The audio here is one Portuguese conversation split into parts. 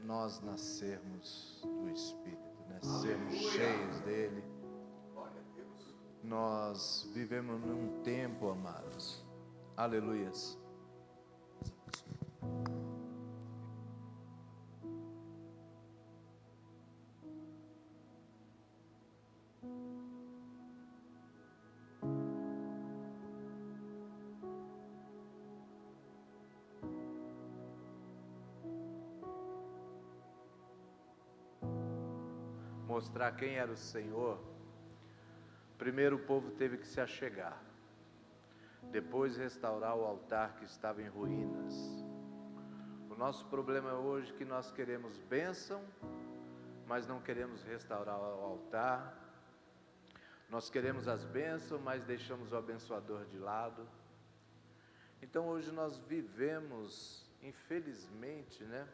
nós nascermos do Espírito, né? Sermos cheios dele. Nós vivemos num tempo, amados, aleluias, mostrar quem era o Senhor. Primeiro o povo teve que se achegar, depois restaurar o altar que estava em ruínas. O nosso problema hoje é que nós queremos bênção, mas não queremos restaurar o altar. Nós queremos as bênçãos, mas deixamos o abençoador de lado. Então hoje nós vivemos, infelizmente, né,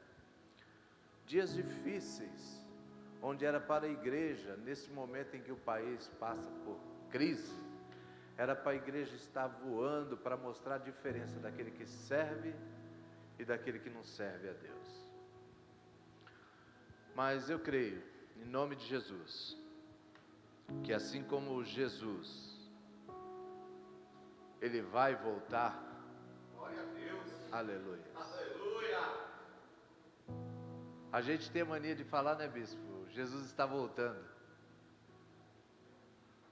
dias difíceis, onde era para a igreja, nesse momento em que o país passa por crise, era para a igreja estar voando para mostrar a diferença daquele que serve e daquele que não serve a Deus. Mas eu creio, em nome de Jesus, que assim como Jesus, Ele vai voltar. Glória a Deus. Aleluia. Aleluia. A gente tem a mania de falar, né, bispo? Jesus está voltando.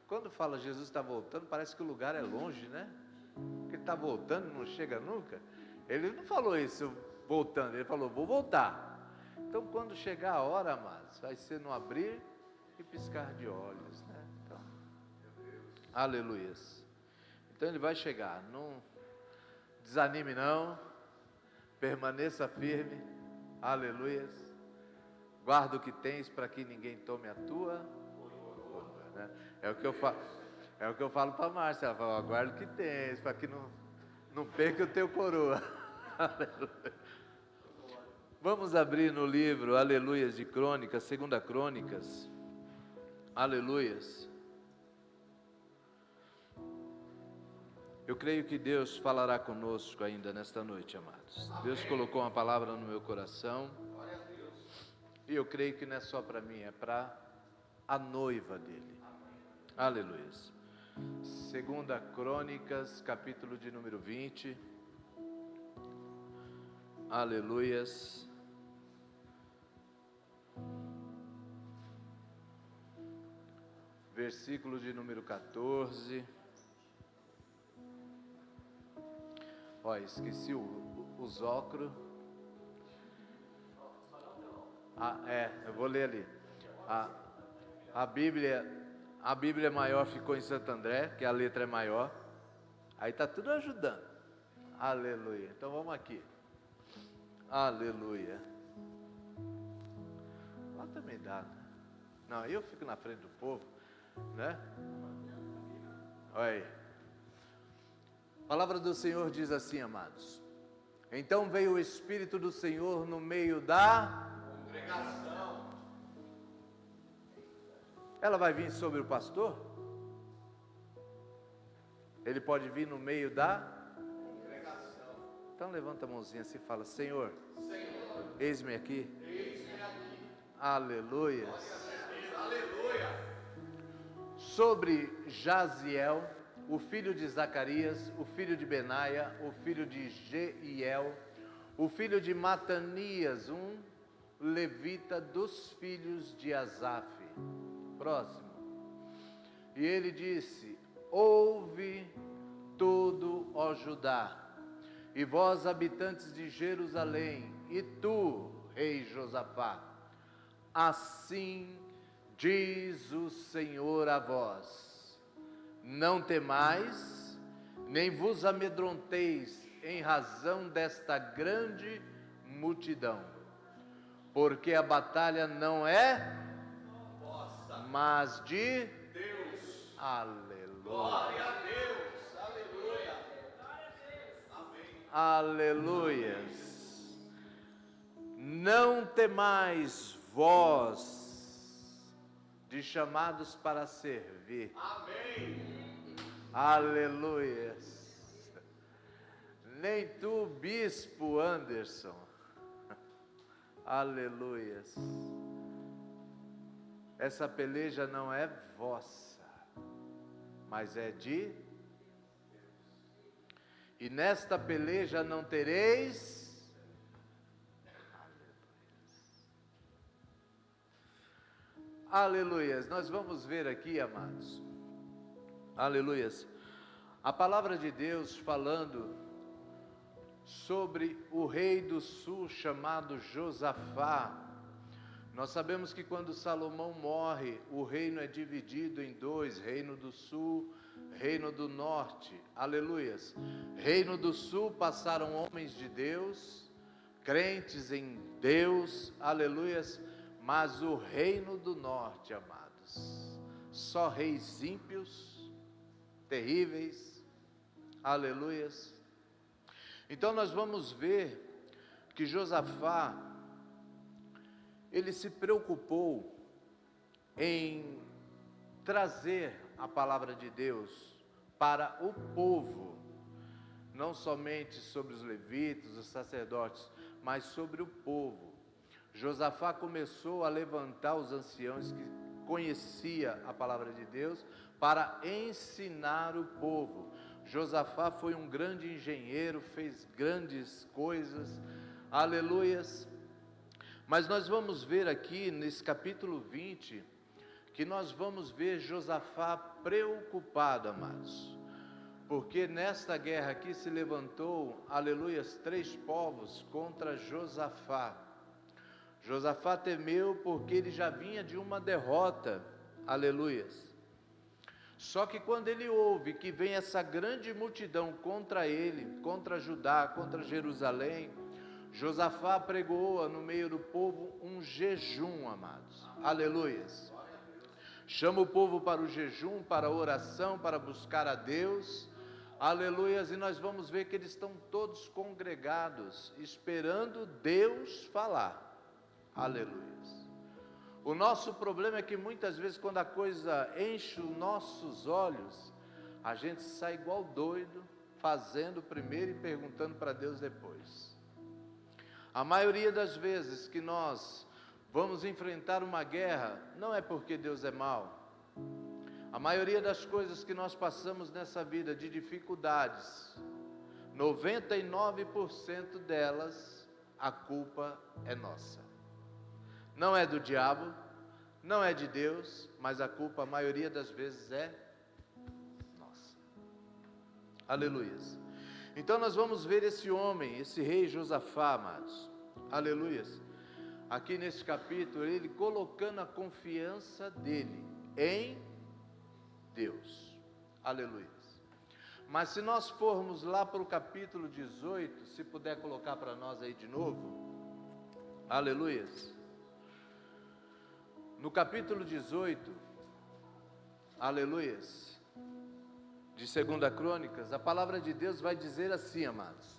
Quando fala Jesus está voltando, parece que o lugar é longe, né? Porque ele está voltando, não chega nunca. Ele não falou isso voltando, ele falou, vou voltar. Então quando chegar a hora, amados, vai ser no abrir e piscar de olhos, né? Então, aleluias. Então ele vai chegar, não desanime não, permaneça firme, aleluias. Guarda o que tens para que ninguém tome a tua coroa, né? É o que eu falo para a Márcia, ela fala, guarda o que tens para que não perca o teu coroa. Aleluia. Vamos abrir no livro, aleluias, de Crônicas, 2 Crônicas, aleluias. Eu creio que Deus falará conosco ainda nesta noite, amados. Deus colocou uma palavra no meu coração. E eu creio que não é só para mim, é para a noiva dele. Aleluias. 2 Crônicas, capítulo de número 20. Aleluias. Versículo de número 14. Ó, esqueci os óculos. Eu vou ler ali. A Bíblia maior ficou em Santo André, que a letra é maior. Aí está tudo ajudando. Aleluia. Então vamos aqui. Aleluia. Lá também dá, né? Não, eu fico na frente do povo, né? Olha aí. A palavra do Senhor diz assim, amados. Então veio o Espírito do Senhor no meio da Congregação. Ela vai vir sobre o pastor? Ele pode vir no meio da Congregação. Então levanta a mãozinha assim e fala, Senhor, Senhor, eis-me aqui. eis-me aqui. Aleluia. Glória a Deus. Aleluia. Sobre Jaziel, o filho de Zacarias, o filho de Benaia, o filho de Jeiel, o filho de Matanias, um levita dos filhos de Asaf. Próximo. E ele disse, ouve tudo, ó Judá, e vós habitantes de Jerusalém, e tu, rei Josafá, assim diz o Senhor a vós, não temais, nem vos amedronteis em razão desta grande multidão, porque a batalha não é Nossa. mas de Deus. aleluia. Glória a Deus. Aleluia. Amém. Aleluias. Não temais vós, de chamados para servir. Amém. Aleluias. Nem tu, bispo Anderson. Aleluias. Essa peleja não é vossa, mas é de Deus. E nesta peleja não tereis. Aleluias. Nós vamos ver aqui, amados. Aleluias. A palavra de Deus falando sobre o rei do sul chamado Josafá. Nós sabemos que quando Salomão morre, o reino é dividido em dois: reino do sul, reino do norte. Aleluias. Reino do sul passaram homens de Deus, crentes em Deus, aleluias. Mas o reino do norte, amados, só reis ímpios, terríveis, aleluias. Então nós vamos ver que Josafá, ele se preocupou em trazer a palavra de Deus para o povo, não somente sobre os levitas, os sacerdotes, mas sobre o povo. Josafá começou a levantar os anciãos que conhecia a palavra de Deus para ensinar o povo. Josafá foi um grande engenheiro, fez grandes coisas, aleluias. Mas nós vamos ver aqui nesse capítulo 20, que nós vamos ver Josafá preocupado, amados. Porque nesta guerra aqui se levantou, aleluias, 3 povos contra Josafá. Josafá temeu porque ele já vinha de uma derrota, aleluias. Só que quando ele ouve que vem essa grande multidão contra ele, contra Judá, contra Jerusalém, Josafá pregou no meio do povo um jejum, amados, aleluias. Chama o povo para o jejum, para a oração, para buscar a Deus, aleluias. E nós vamos ver que eles estão todos congregados, esperando Deus falar. Aleluia. O nosso problema é que muitas vezes quando a coisa enche os nossos olhos, a gente sai igual doido, fazendo primeiro e perguntando para Deus depois. A maioria das vezes que nós vamos enfrentar uma guerra, não é porque Deus é mau. A maioria das coisas que nós passamos nessa vida de dificuldades, 99% delas, a culpa é nossa. Não é do diabo, não é de Deus, mas a culpa, a maioria das vezes, é nossa. Aleluias. Então nós vamos ver esse homem, esse rei Josafá, amados. Aleluias. Aqui nesse capítulo, ele colocando a confiança dele em Deus. Aleluias. Mas se nós formos lá para o capítulo 18, se puder colocar para nós aí de novo. Aleluias. No capítulo 18, aleluias, de 2 Crônicas, a palavra de Deus vai dizer assim, amados.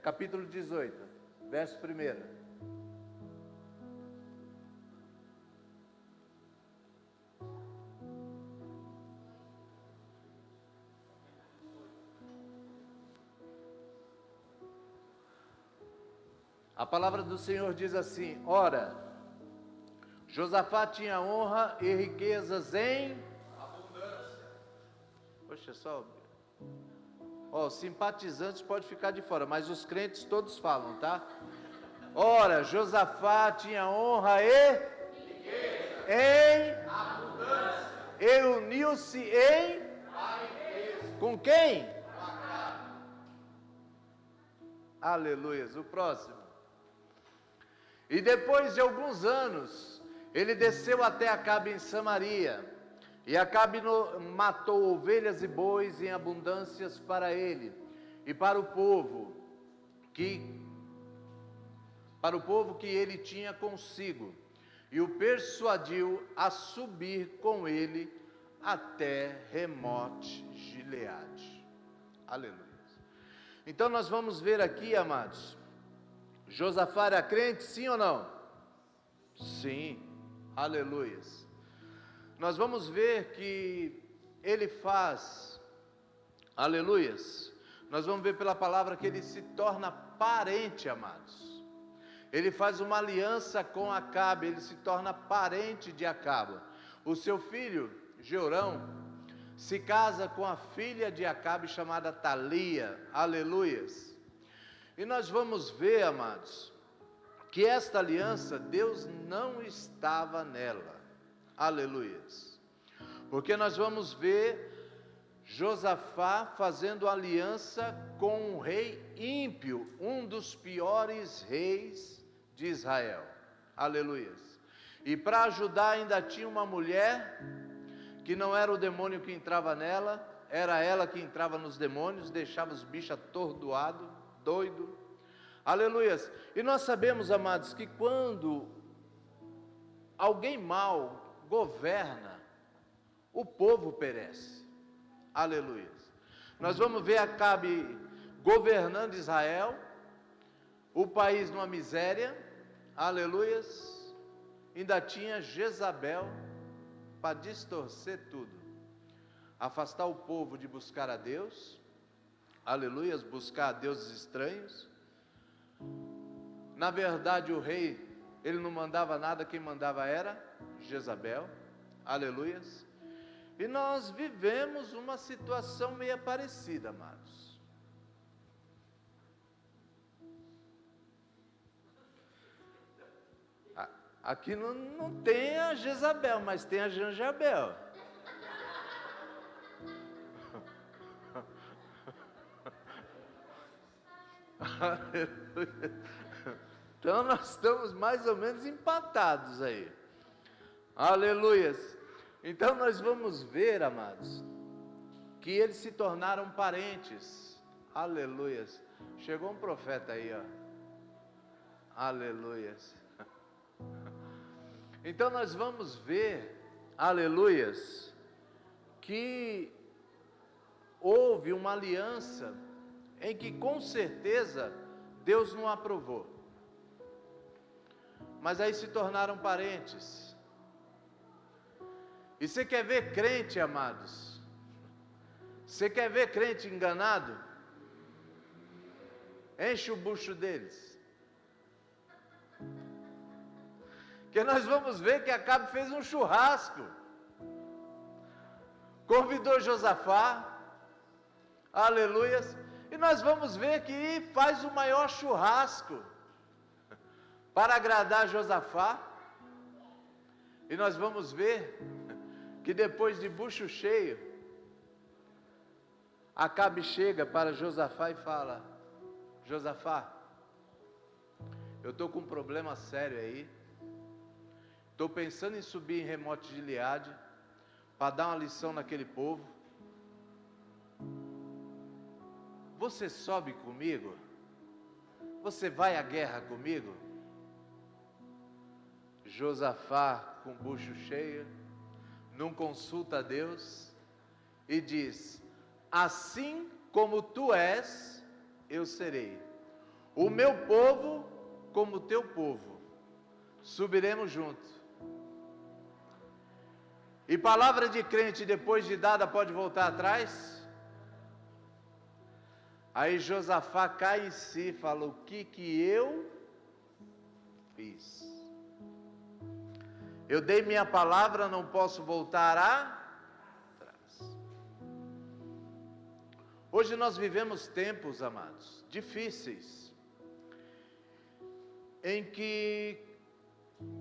Capítulo 18, verso 1. A palavra do Senhor diz assim: ora, Josafá tinha honra e riquezas em abundância. Poxa, só, os simpatizantes podem ficar de fora, mas os crentes todos falam, tá? Ora, Josafá tinha honra e riqueza em abundância, e uniu-se em riqueza. Com quem? Com Acabe. Aleluias. O próximo. E depois de alguns anos, ele desceu até Acabe em Samaria, e Acabe matou ovelhas e bois em abundâncias para ele, e para o povo que ele tinha consigo, e o persuadiu a subir com ele até Remote Gileade. Aleluia. Então nós vamos ver aqui, amados, Josafá era crente, sim ou não? Sim, aleluias. Nós vamos ver que ele faz, aleluias, nós vamos ver pela palavra que ele se torna parente, amados. Ele faz uma aliança com Acabe, ele se torna parente de Acabe. O seu filho, Jeorão, se casa com a filha de Acabe chamada Talia, aleluias. E nós vamos ver, amados, que esta aliança, Deus não estava nela, aleluias. Porque nós vamos ver Josafá fazendo aliança com um rei ímpio, um dos piores reis de Israel, aleluias. E para ajudar ainda tinha uma mulher, que não era o demônio que entrava nela, era ela que entrava nos demônios, deixava os bichos atordoados, doidos, aleluias. E nós sabemos, amados, que quando alguém mau governa, o povo perece, aleluias. Nós vamos ver Acabe governando Israel, o país numa miséria, aleluias. Ainda tinha Jezabel para distorcer tudo, afastar o povo de buscar a Deus, aleluias, buscar a deuses estranhos. Na verdade o rei, ele não mandava nada, quem mandava era Jezabel, aleluias. E nós vivemos uma situação meio parecida, amados. Aqui não tem a Jezabel, mas tem a Janjabel. Então nós estamos mais ou menos empatados aí. Aleluias. Então nós vamos ver, amados, que eles se tornaram parentes. Aleluias. Chegou um profeta aí, ó. Aleluias. Então nós vamos ver, aleluias, que houve uma aliança em que com certeza Deus não aprovou. Mas aí se tornaram parentes. E você quer ver crente, amados? Você quer ver crente enganado? Enche o bucho deles. Que nós vamos ver que Acabe fez um churrasco. Convidou Josafá. Aleluias. E nós vamos ver que faz o maior churrasco para agradar Josafá. E nós vamos ver que depois de bucho cheio, Acabe chega para Josafá e fala: Josafá, eu estou com um problema sério aí. Estou pensando em subir em Remote de Gileade para dar uma lição naquele povo. Você sobe comigo? Você vai à guerra comigo? Josafá, com o bucho cheio, não consulta a Deus e diz: assim como tu és, eu serei. O meu povo como o teu povo. Subiremos juntos. E palavra de crente depois de dada pode voltar atrás? Aí Josafá cai em si e fala: o que eu fiz? Eu dei minha palavra, não posso voltar atrás. Hoje nós vivemos tempos, amados, difíceis, em que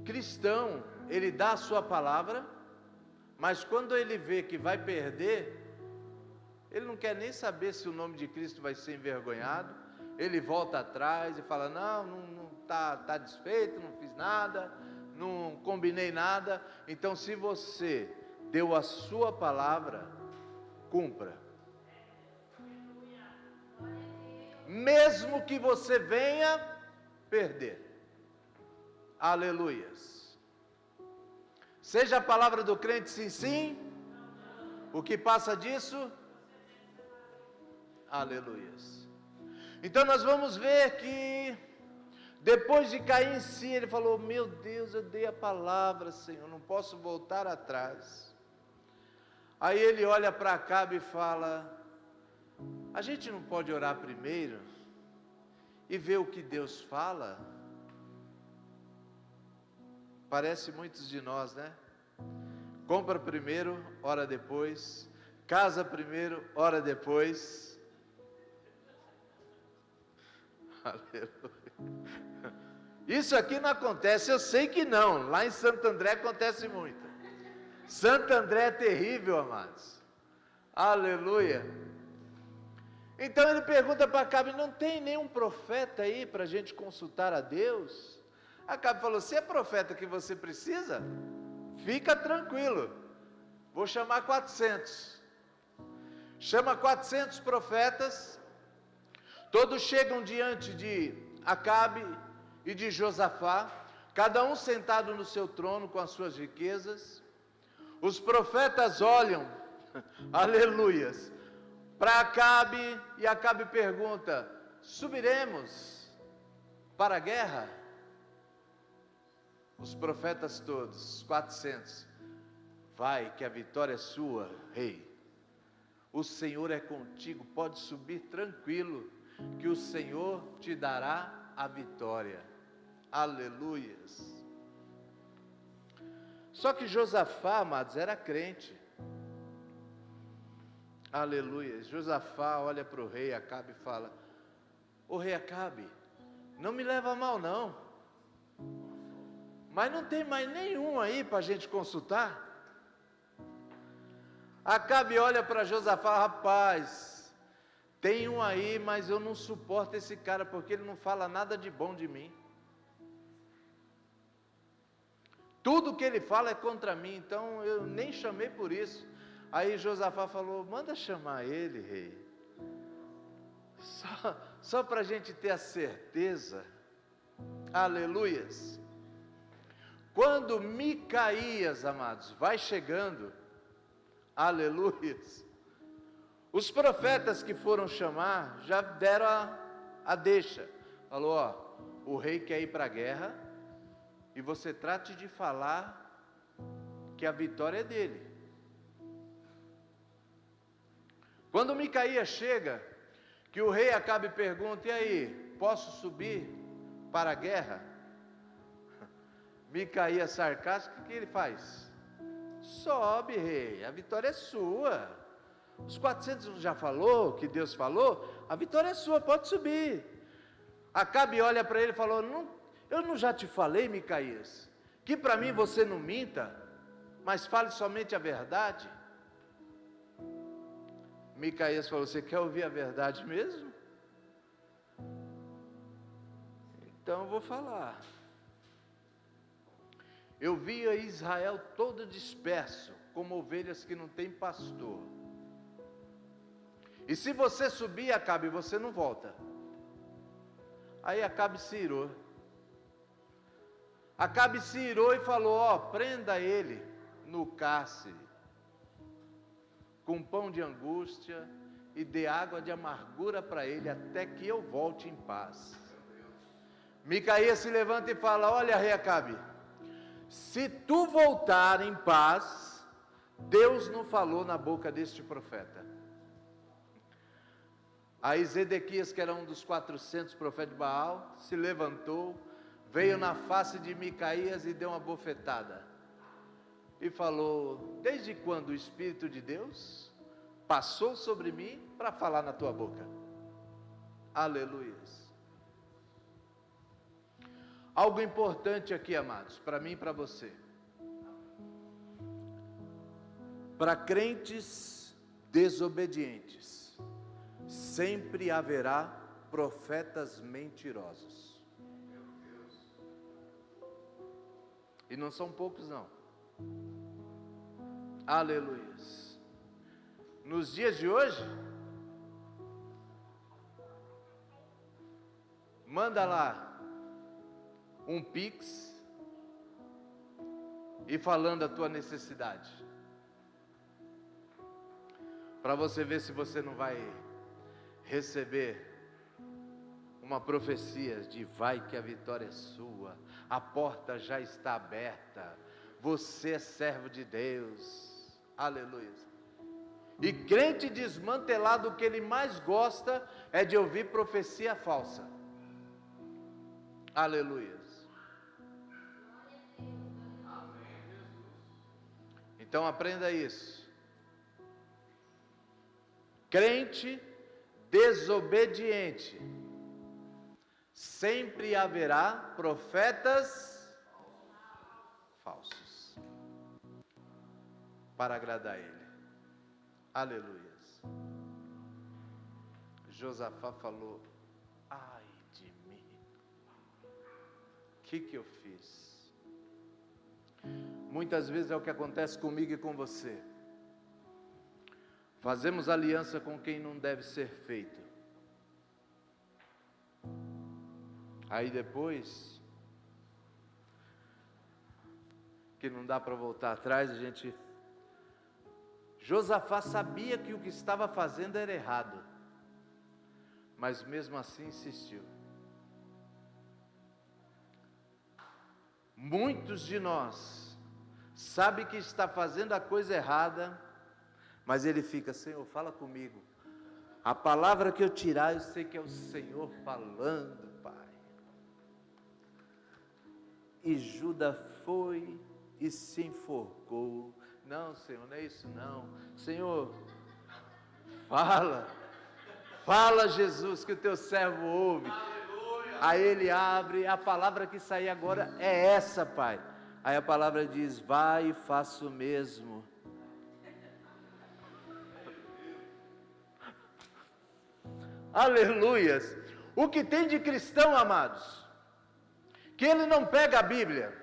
cristão, ele dá a sua palavra, mas quando ele vê que vai perder, ele não quer nem saber se o nome de Cristo vai ser envergonhado. Ele volta atrás e fala: não tá desfeito, não fiz nada, não combinei nada. Então, se você deu a sua palavra, cumpra. Mesmo que você venha perder. Aleluias. Seja a palavra do crente sim, sim. O que passa disso? Aleluias. Então nós vamos ver que depois de cair em si, ele falou: meu Deus, eu dei a palavra, Senhor, não posso voltar atrás. Aí ele olha para Acabe e fala: A gente não pode orar primeiro e ver o que Deus fala? Parece muitos de nós, né? Compra primeiro, ora depois. Casa primeiro, ora depois. Aleluia. Isso aqui não acontece, eu sei que não. Lá em Santo André acontece muito. Santo André é terrível, amados. Aleluia. Então ele pergunta para Acabe: não tem nenhum profeta aí para a gente consultar a Deus? Acabe falou: se é profeta que você precisa, fica tranquilo, vou chamar 400. Chama 400 profetas, todos chegam diante de Acabe e de Josafá, cada um sentado no seu trono com as suas riquezas. Os profetas olham, aleluias, para Acabe, e Acabe pergunta: subiremos para a guerra? Os profetas todos, 400, vai que a vitória é sua, rei. O Senhor é contigo, pode subir tranquilo, que o Senhor te dará a vitória. Aleluias. Só que Josafá, amados, era crente. Aleluia. Josafá olha para o rei Acabe e fala: ô rei Acabe, não me leva a mal não, mas não tem mais nenhum aí para a gente consultar? Acabe olha para Josafá: rapaz, tem um aí, mas eu não suporto esse cara, porque ele não fala nada de bom de mim. Tudo que ele fala é contra mim, então eu nem chamei por isso. Aí Josafá falou: manda chamar ele, rei, só para a gente ter a certeza. Aleluias. Quando Micaías, amados, vai chegando, aleluias, os profetas que foram chamar já deram a deixa. Falou: ó, o rei quer ir para a guerra, e você trate de falar que a vitória é dele. Quando Micaías chega, que o rei Acabe pergunta: e aí, posso subir para a guerra? Micaías sarcástico, o que ele faz? Sobe, rei, a vitória é sua. Os 400 já falou, que Deus falou, a vitória é sua, pode subir. Acabe olha para ele e falou: eu não já te falei, Micaías, que para mim você não minta, mas fale somente a verdade? Micaías falou: você quer ouvir a verdade mesmo? Então eu vou falar. Eu via Israel todo disperso, como ovelhas que não têm pastor. E se você subir, Acabe, você não volta. Aí Acabe se irou. Acabe se irou e falou: ó, prenda ele no cárcere, com pão de angústia, e dê água de amargura para ele, até que eu volte em paz. Micaías se levanta e fala: olha, rei Acabe, se tu voltar em paz, Deus não falou na boca deste profeta. Aí Zedequias, que era um dos 400 profetas de Baal, se levantou, veio na face de Micaías e deu uma bofetada. E falou: desde quando o Espírito de Deus passou sobre mim para falar na tua boca? Aleluias. Algo importante aqui, amados, para mim e para você. Para crentes desobedientes, sempre haverá profetas mentirosos. E não são poucos não. Aleluias. Nos dias de hoje, manda lá um Pix e falando a tua necessidade, para você ver se você não vai receber uma profecia de vai que a vitória é sua, a porta já está aberta, você é servo de Deus. Aleluia. E crente desmantelado, o que ele mais gosta é de ouvir profecia falsa. Aleluias. Então aprenda isso. Crente desobediente, sempre haverá profetas falsos para agradar ele. Aleluias. Josafá falou: ai de mim, o que eu fiz? Muitas vezes é o que acontece comigo e com você. Fazemos aliança com quem não deve ser feito. Aí depois, que não dá para voltar atrás, a gente... Josafá sabia que o que estava fazendo era errado, mas mesmo assim insistiu. Muitos de nós sabem que está fazendo a coisa errada, mas ele fica: Senhor, fala comigo. A palavra que eu tirar, eu sei que é o Senhor falando, Pai. E Judas foi e se enforcou. Não, Senhor, não é isso não. Senhor, fala Jesus, que o teu servo ouve. Aleluia. Aí ele abre, a palavra que sair agora é essa, Pai. Aí a palavra diz: vai e faça o mesmo. Aleluias. O que tem de cristão, amados, que ele não pega a Bíblia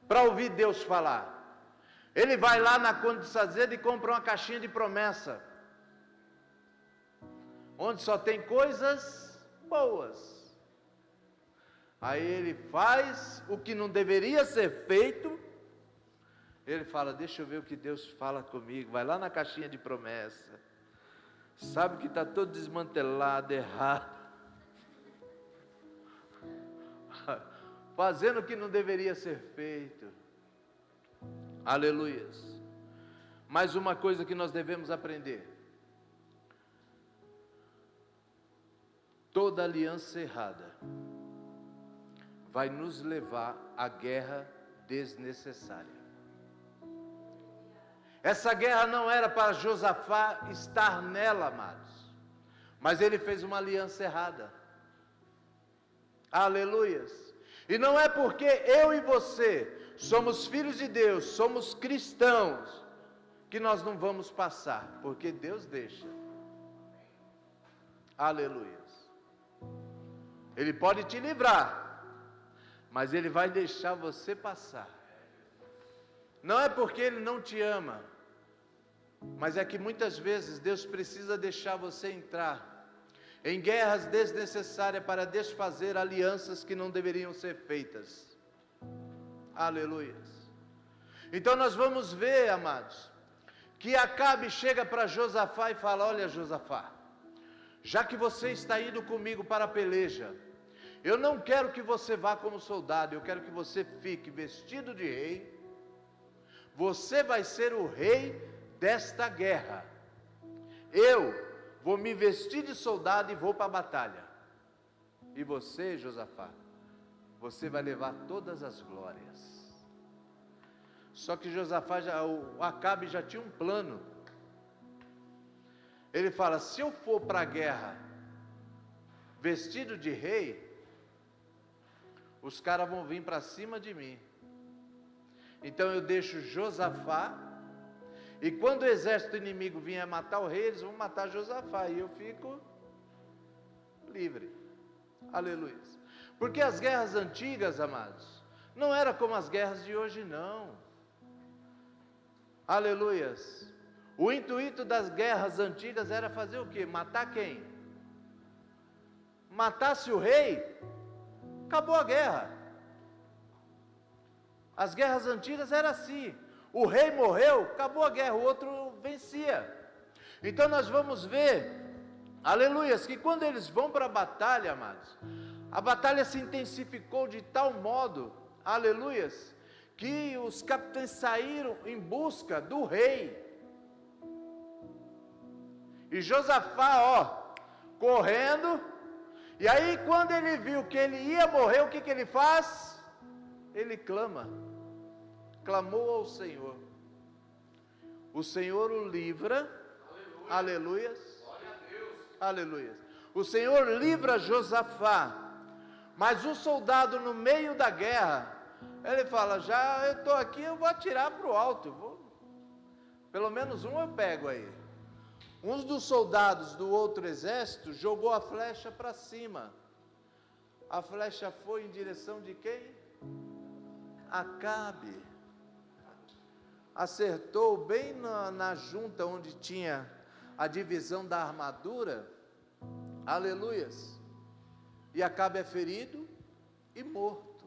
para ouvir Deus falar. Ele vai lá na Conde de Sazeda e compra uma caixinha de promessa, onde só tem coisas boas. Aí ele faz o que não deveria ser feito. Ele fala: deixa eu ver o que Deus fala comigo. Vai lá na caixinha de promessa, sabe que está todo desmantelado, errado, fazendo o que não deveria ser feito. Aleluias. Mais uma coisa que nós devemos aprender: toda aliança errada vai nos levar à guerra desnecessária. Essa guerra não era para Josafá estar nela, amados, mas ele fez uma aliança errada. Aleluias. E não é porque eu e você somos filhos de Deus, somos cristãos, que nós não vamos passar, porque Deus deixa. Aleluias. Ele pode te livrar, mas Ele vai deixar você passar. Não é porque Ele não te ama, mas é que muitas vezes Deus precisa deixar você entrar em guerras desnecessárias para desfazer alianças que não deveriam ser feitas. Aleluias. Então nós vamos ver, amados, que Acabe chega para Josafá e fala: olha, Josafá, já que você está indo comigo para a peleja, eu não quero que você vá como soldado, eu quero que você fique vestido de rei. Você vai ser o rei desta guerra. Eu vou me vestir de soldado e vou para a batalha. E você, Josafá, você vai levar todas as glórias. Só que Josafá, o Acabe já tinha um plano. Ele fala: se eu for para a guerra vestido de rei, os caras vão vir para cima de mim. Então eu deixo Josafá, e quando o exército inimigo vier matar o rei, eles vão matar Josafá, e eu fico livre. Aleluia. Porque as guerras antigas, amados, não era como as guerras de hoje, não. Aleluias. O intuito das guerras antigas era fazer o quê? Matar quem? Matasse o rei, acabou a guerra. As guerras antigas eram assim: o rei morreu, acabou a guerra, o outro vencia. Então nós vamos ver, aleluias, que quando eles vão para a batalha, amados, a batalha se intensificou de tal modo, aleluias, que os capitães saíram em busca do rei. E Josafá, correndo, e aí quando ele viu que ele ia morrer, o que ele faz? Ele clamou ao Senhor. O Senhor o livra, aleluias, aleluias. O Senhor livra Josafá, mas o soldado no meio da guerra, ele fala, já eu estou aqui, eu vou atirar para o alto, pelo menos um eu pego aí. Um dos soldados do outro exército jogou a flecha para cima. A flecha foi em direção de quem? Acabe. Acertou bem na junta onde tinha a divisão da armadura. Aleluias. E Acabe é ferido e morto.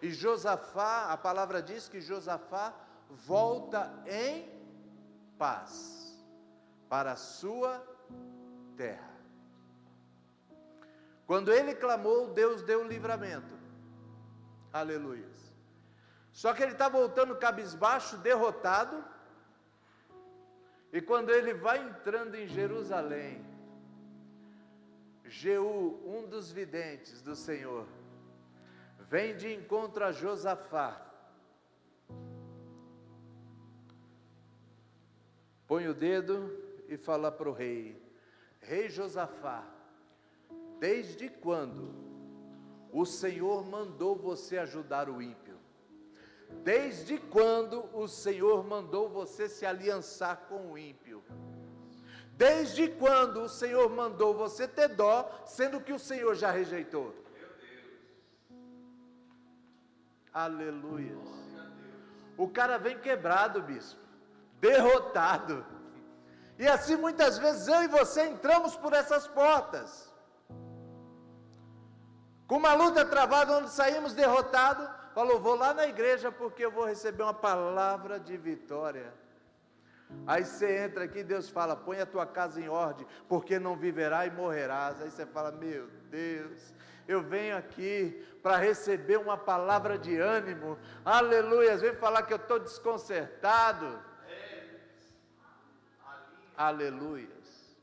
E Josafá, a palavra diz que Josafá volta em paz para a sua terra. Quando ele clamou, Deus deu livramento. Aleluia. Só que ele está voltando cabisbaixo, derrotado. E quando ele vai entrando em Jerusalém, Jeú, um dos videntes do Senhor, vem de encontro a Josafá. Põe o dedo e fala para o rei: Rei Josafá, desde quando o Senhor mandou você ajudar o ímpio? Desde quando o Senhor mandou você se aliançar com o ímpio? Desde quando o Senhor mandou você ter dó, sendo que o Senhor já rejeitou? Meu Deus. Aleluia. O cara vem quebrado, bispo, derrotado. E assim muitas vezes eu e você entramos por essas portas, com uma luta travada, onde saímos derrotados. Falou, vou lá na igreja porque eu vou receber uma palavra de vitória. Aí você entra aqui e Deus fala, põe a tua casa em ordem, porque não viverá e morrerás. Aí você fala, meu Deus, eu venho aqui para receber uma palavra de ânimo. Aleluia, vem falar que eu estou desconcertado. Aleluias.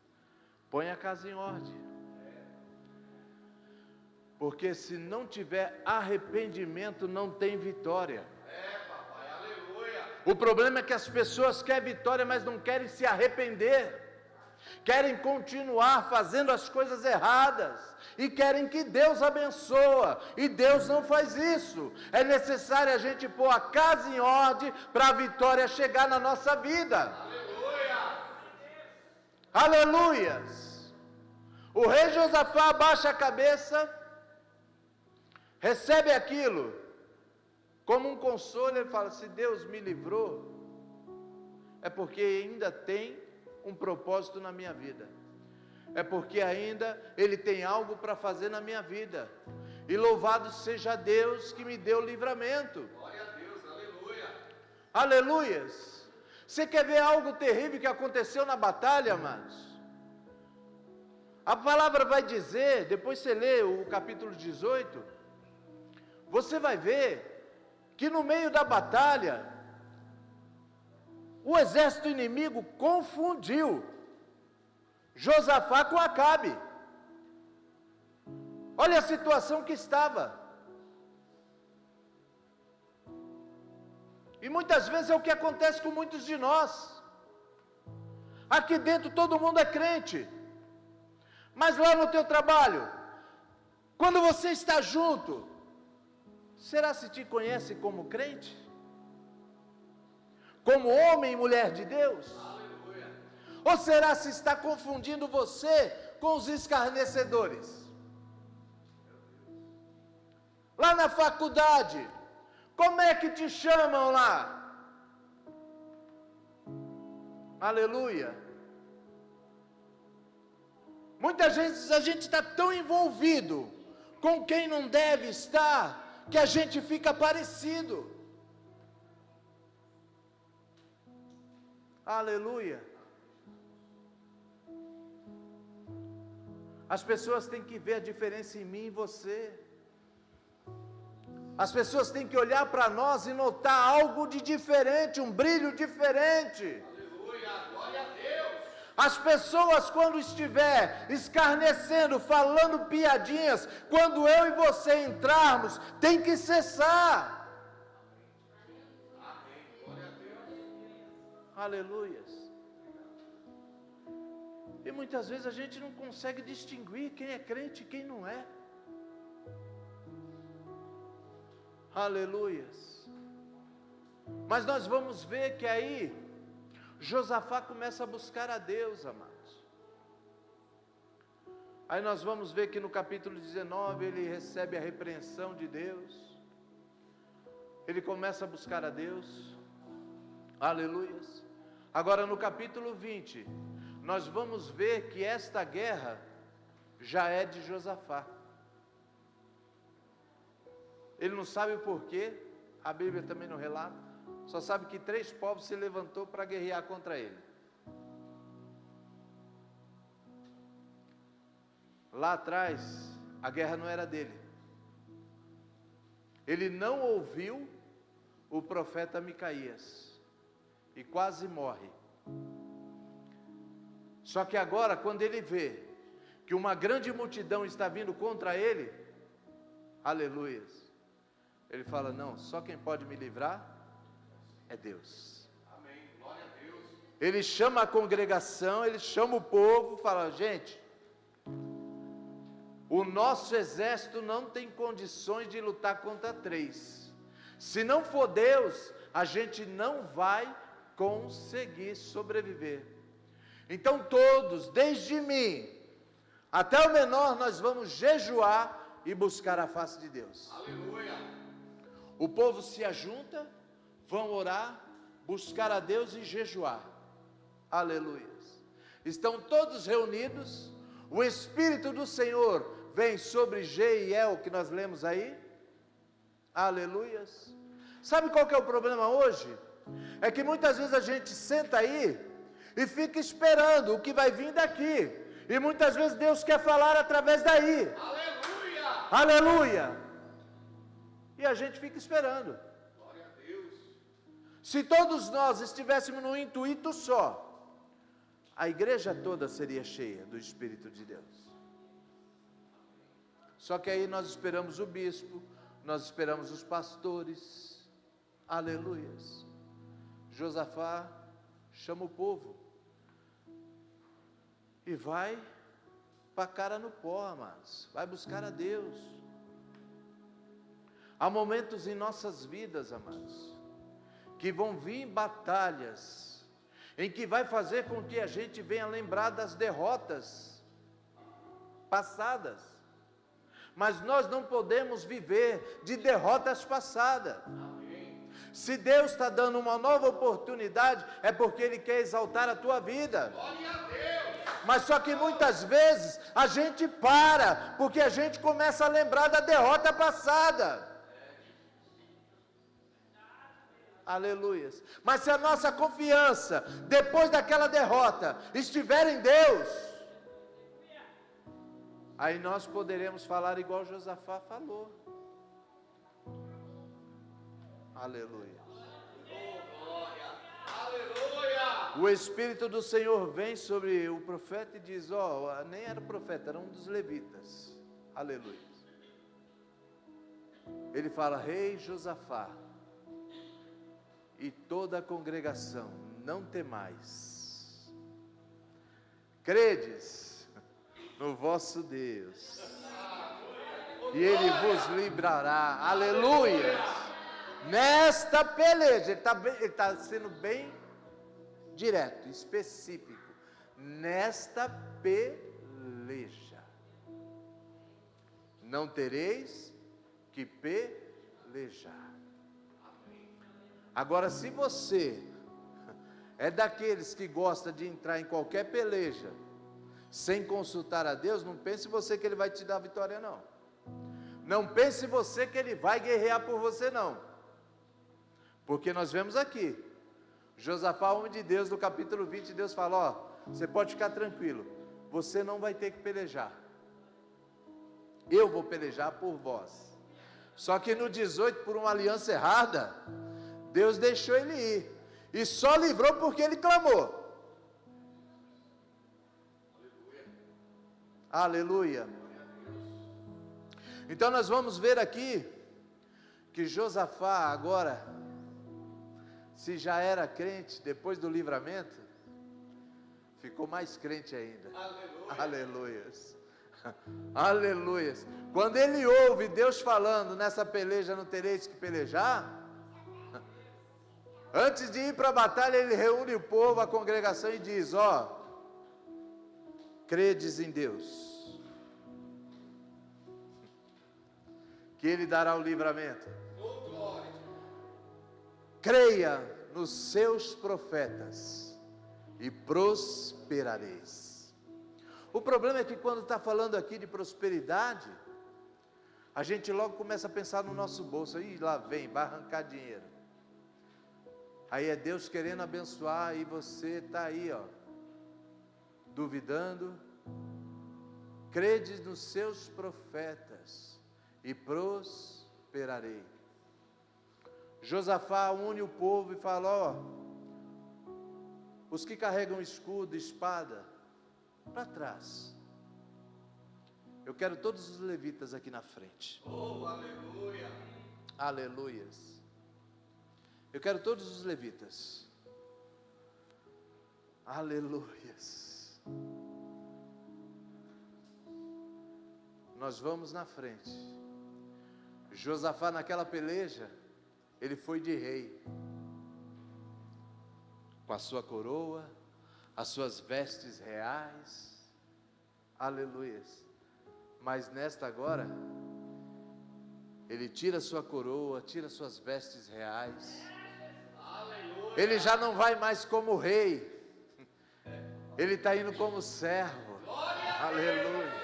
Põe a casa em ordem. Porque se não tiver arrependimento, não tem vitória. Papai, aleluia. O problema é que as pessoas querem vitória, mas não querem se arrepender. Querem continuar fazendo as coisas erradas. E querem que Deus abençoe. E Deus não faz isso. É necessário a gente pôr a casa em ordem para a vitória chegar na nossa vida. Aleluias. O rei Josafá abaixa a cabeça, recebe aquilo como um consolo. Ele fala, se Deus me livrou, é porque ainda tem um propósito na minha vida. É porque ainda Ele tem algo para fazer na minha vida. E louvado seja Deus que me deu livramento. Glória a Deus, aleluia. Aleluias. Você quer ver algo terrível que aconteceu na batalha, amados? A palavra vai dizer, depois você lê o capítulo 18, você vai ver que no meio da batalha, o exército inimigo confundiu Josafá com Acabe. Olha a situação que estava. E muitas vezes é o que acontece com muitos de nós. Aqui dentro todo mundo é crente, mas lá no teu trabalho, quando você está junto, será se te conhece como crente? Como homem e mulher de Deus? Aleluia. Ou será se está confundindo você com os escarnecedores? Lá na faculdade, como é que te chamam lá? Aleluia. Muitas vezes a gente está tão envolvido com quem não deve estar, que a gente fica parecido. Aleluia. As pessoas têm que ver a diferença em mim e você. As pessoas têm que olhar para nós e notar algo de diferente, um brilho diferente. Aleluia, glória a Deus. As pessoas, quando estiver escarnecendo, falando piadinhas, quando eu e você entrarmos, tem que cessar. Aleluias. E muitas vezes a gente não consegue distinguir quem é crente e quem não é. Aleluias. Mas nós vamos ver que aí Josafá começa a buscar a Deus, amados. Aí nós vamos ver que no capítulo 19 ele recebe a repreensão de Deus. Ele começa a buscar a Deus. Aleluias. Agora no capítulo 20, nós vamos ver que esta guerra já é de Josafá. Ele não sabe o porquê, a Bíblia também não relata, só sabe que 3 povos se levantou para guerrear contra ele. Lá atrás, a guerra não era dele. Ele não ouviu o profeta Micaías e quase morre. Só que agora, quando ele vê que uma grande multidão está vindo contra ele, aleluias, ele fala: não, só quem pode me livrar é Deus. Amém. Glória a Deus. Ele chama a congregação, ele chama o povo, fala: gente, o nosso exército não tem condições de lutar contra 3. Se não for Deus, a gente não vai conseguir sobreviver. Então todos, desde mim até o menor, nós vamos jejuar e buscar a face de Deus. Aleluia. O povo se ajunta, vão orar, buscar a Deus e jejuar. Aleluia. Estão todos reunidos, o Espírito do Senhor vem sobre Jeiel, que nós lemos aí. Aleluias. Sabe qual que é o problema hoje? É que muitas vezes a gente senta aí e fica esperando o que vai vir daqui. E muitas vezes Deus quer falar através daí. Aleluia. Aleluia. E a gente fica esperando. Glória a Deus. Se todos nós estivéssemos num intuito só, a igreja toda seria cheia do Espírito de Deus. Só que aí nós esperamos o bispo, nós esperamos os pastores. Aleluias. Josafá chama o povo e vai para a cara no pó, amados. Vai buscar a Deus. Há momentos em nossas vidas, amados, que vão vir batalhas, em que vai fazer com que a gente venha lembrar das derrotas passadas. Mas nós não podemos viver de derrotas passadas. Se Deus está dando uma nova oportunidade, é porque Ele quer exaltar a tua vida. Glória a Deus. Mas só que muitas vezes a gente para, porque a gente começa a lembrar da derrota passada. Aleluias. Mas se a nossa confiança, depois daquela derrota, estiver em Deus, aí nós poderemos falar igual Josafá falou. Aleluia. Glória. Aleluia. O Espírito do Senhor vem sobre o profeta e diz: nem era profeta, era um dos levitas. Aleluia. Ele fala: rei Josafá e toda a congregação, não temais, credes no vosso Deus, e Ele vos livrará. Aleluia. Nesta peleja, ele está sendo bem direto, específico. Nesta peleja, não tereis que pelejar. Agora, se você é daqueles que gosta de entrar em qualquer peleja, sem consultar a Deus, não pense você que Ele vai te dar a vitória, não. Não pense você que Ele vai guerrear por você, não. Porque nós vemos aqui, Josafá, homem de Deus, no capítulo 20, Deus fala: você pode ficar tranquilo, você não vai ter que pelejar, eu vou pelejar por vós. Só que no 18, por uma aliança errada, Deus deixou ele ir, e só livrou porque ele clamou. Aleluia. Então nós vamos ver aqui que Josafá agora, se já era crente depois do livramento, ficou mais crente ainda. Aleluias. Aleluias. Quando ele ouve Deus falando, nessa peleja não tereis que pelejar, antes de ir para a batalha, ele reúne o povo, a congregação e diz: ó, credes em Deus, que Ele dará o livramento. Creia nos seus profetas e prosperareis. O problema é que quando está falando aqui de prosperidade, a gente logo começa a pensar no nosso bolso. Aí lá vem, vai arrancar dinheiro. Aí é Deus querendo abençoar e você está aí, ó, duvidando. Credes nos seus profetas e prosperarei. Josafá une o povo e fala: ó, os que carregam escudo, espada, para trás. Eu quero todos os levitas aqui na frente. Oh, aleluia. Aleluias. Eu quero todos os levitas. Aleluias. Nós vamos na frente. Josafá naquela peleja, ele foi de rei, com a sua coroa, as suas vestes reais. Aleluias. Mas nesta agora, ele tira sua coroa, tira suas vestes reais. Aleluia. Ele já não vai mais como rei, ele está indo como servo. Aleluia.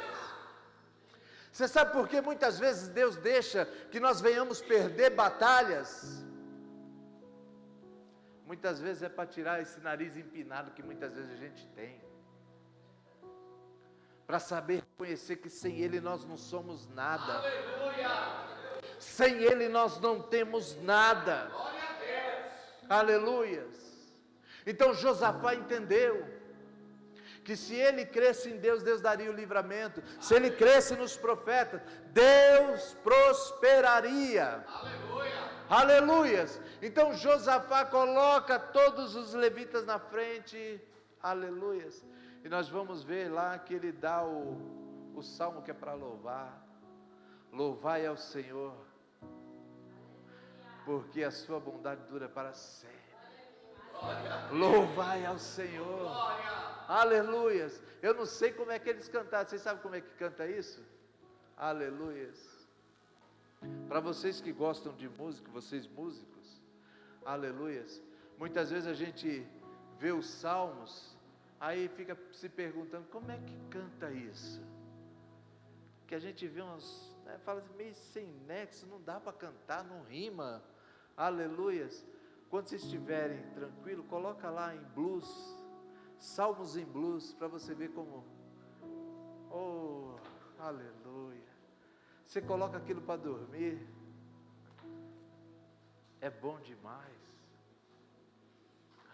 Você sabe por que muitas vezes Deus deixa que nós venhamos perder batalhas? Muitas vezes é para tirar esse nariz empinado que muitas vezes a gente tem, para saber reconhecer que sem Ele nós não somos nada. Aleluia. Sem Ele nós não temos nada. Glória a Deus. Aleluias. Então Josafá entendeu que se ele cresce em Deus, Deus daria o livramento. Se ele cresce nos profetas, Deus prosperaria. Aleluia. Aleluias. Então Josafá coloca todos os levitas na frente. Aleluias. E nós vamos ver lá que ele dá o salmo que é para louvar. Louvai ao Senhor, porque a sua bondade dura para sempre. Louvai ao Senhor. Aleluias. Eu não sei como é que eles cantaram. Vocês sabem como é que canta isso? Aleluias. Para vocês que gostam de música, vocês músicos, aleluias. Muitas vezes a gente vê os salmos, aí fica se perguntando como é que canta isso. Que a gente vê uns, fala assim, meio sem nexo, não dá para cantar, não rima. Aleluias. Quando vocês estiverem tranquilo, coloca lá em blues, salmos em blues, para você ver como, oh, aleluia. Você coloca aquilo para dormir, é bom demais.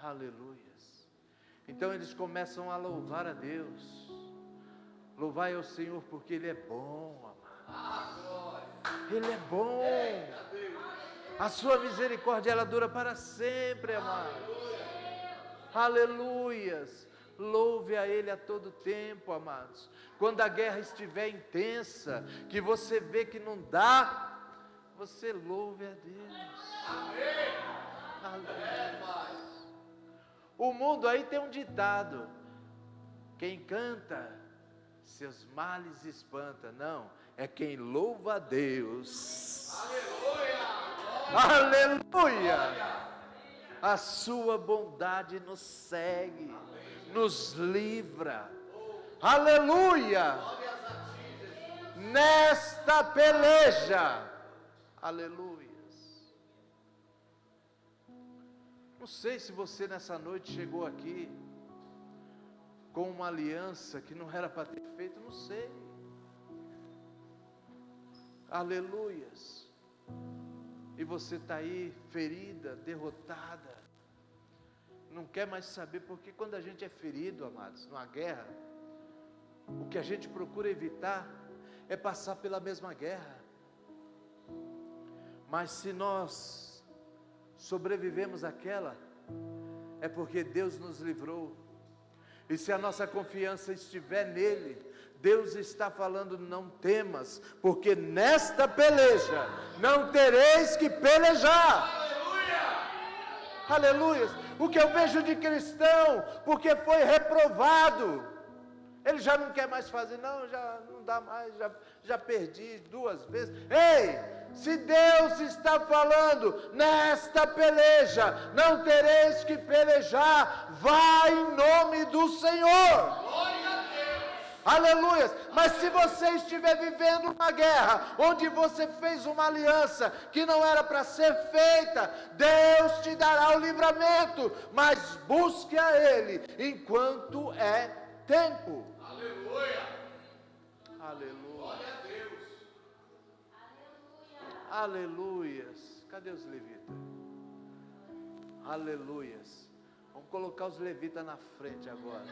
Aleluias. Então eles começam a louvar a Deus. Louvai ao Senhor porque Ele é bom, amado. Ele é bom. A sua misericórdia, ela dura para sempre, amados. Aleluias. Louve a Ele a todo tempo, amados. Quando a guerra estiver intensa, que você vê que não dá, você louve a Deus. Aleluia. O mundo aí tem um ditado: quem canta, seus males espanta. Não, é quem louva a Deus. Aleluia! Aleluia! A sua bondade nos segue, nos livra. Aleluia! Nesta peleja. Aleluias. Não sei se você nessa noite chegou aqui com uma aliança que não era para ter feito, não sei. Aleluias. E você está aí ferida, derrotada, não quer mais saber, porque quando a gente é ferido, amados, numa guerra, O que a gente procura evitar é passar pela mesma guerra. Mas se nós sobrevivemos àquela, é porque Deus nos livrou. E se a nossa confiança estiver nele, Deus está falando: não temas, porque nesta peleja não tereis que pelejar. Aleluia! O que eu vejo de cristão, porque foi reprovado, ele já não quer mais fazer, não, já não dá mais, já perdi 2 vezes. Ei, se Deus está falando, nesta peleja não tereis que pelejar, vá em nome do Senhor. Glória a Deus. Aleluia! Mas se você estiver vivendo uma guerra, onde você fez uma aliança que não era para ser feita, Deus te dará o livramento, mas busque a Ele enquanto é tempo. Aleluia. Aleluia. Glória a Deus. Aleluias. Cadê os levitas? Aleluias. Vamos colocar os levitas na frente agora.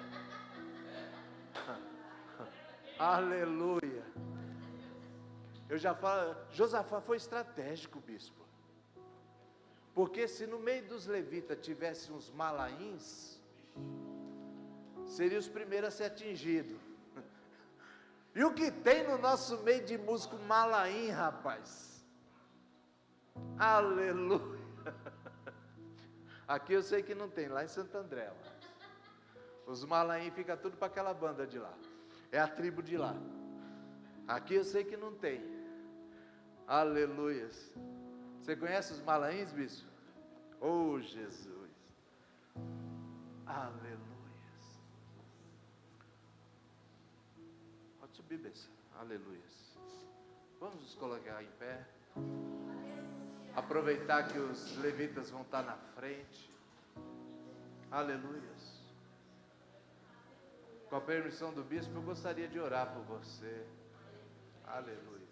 Aleluia. Eu já falo, Josafá foi estratégico, bispo. Porque se no meio dos levitas tivesse uns malaíns, seriam os primeiros a ser atingidos. E o que tem no nosso meio de músico malaim, rapaz? Aleluia. Aqui eu sei que não tem, lá em Santo André. Os malaim ficam tudo para aquela banda de lá. É a tribo de lá. Aqui eu sei que não tem. Aleluias. Você conhece os malaíns, bispo? Oh, Jesus. Aleluias. Pode subir, bispo. Aleluias. Vamos nos colocar em pé. Aproveitar que os levitas vão estar na frente. Aleluias. Com a permissão do bispo, eu gostaria de orar por você. Aleluia.